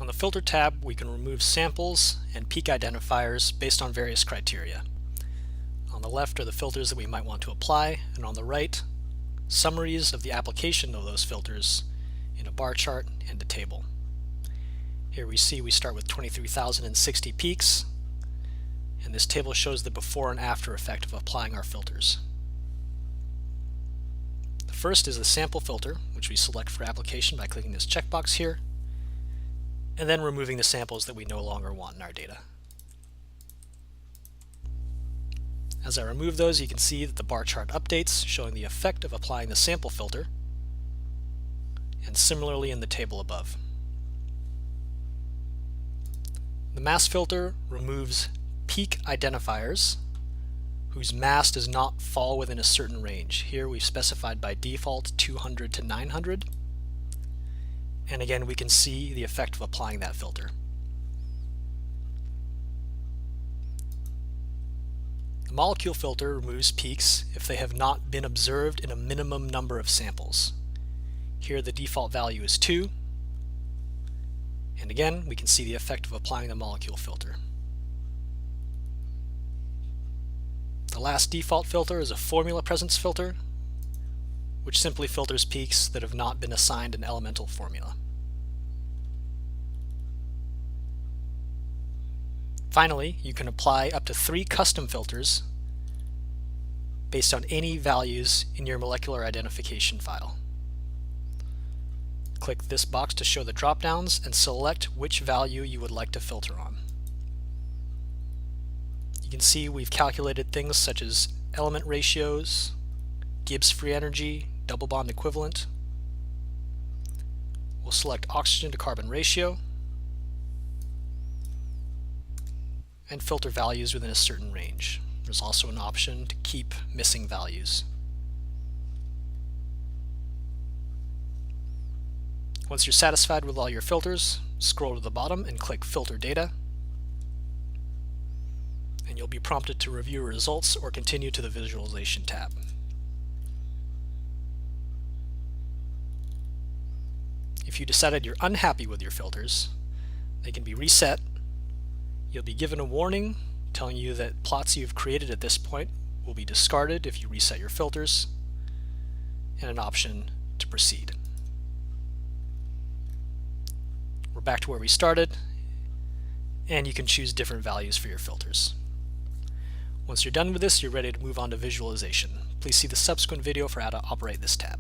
On the Filter tab, we can remove samples and peak identifiers based on various criteria. On the left are the filters that we might want to apply, and on the right, summaries of the application of those filters in a bar chart and a table. Here we see we start with 23,060 peaks, and this table shows the before and after effect of applying our filters. The first is the sample filter, which we select for application by clicking this checkbox here, and then removing the samples that we no longer want in our data. As I remove those, you can see that the bar chart updates, showing the effect of applying the sample filter, and similarly in the table above. The mass filter removes peak identifiers whose mass does not fall within a certain range. Here we've specified by default 200 to 900. And again, we can see the effect of applying that filter. The molecule filter removes peaks if they have not been observed in a minimum number of samples. Here the default value is 2. And again, we can see the effect of applying the molecule filter. The last default filter is a formula presence filter, which simply filters peaks that have not been assigned an elemental formula. Finally, you can apply up to 3 custom filters based on any values in your molecular identification file. Click this box to show the drop-downs and select which value you would like to filter on. You can see we've calculated things such as element ratios, Gibbs free energy, double bond equivalent. We'll select oxygen to carbon ratio and filter values within a certain range. There's also an option to keep missing values. Once you're satisfied with all your filters, scroll to the bottom and click Filter Data, and you'll be prompted to review results or continue to the Visualization tab. If you decided you're unhappy with your filters, they can be reset. You'll be given a warning telling you that plots you've created at this point will be discarded if you reset your filters, and an option to proceed. We're back to where we started, and you can choose different values for your filters. Once you're done with this, you're ready to move on to visualization. Please see the subsequent video for how to operate this tab.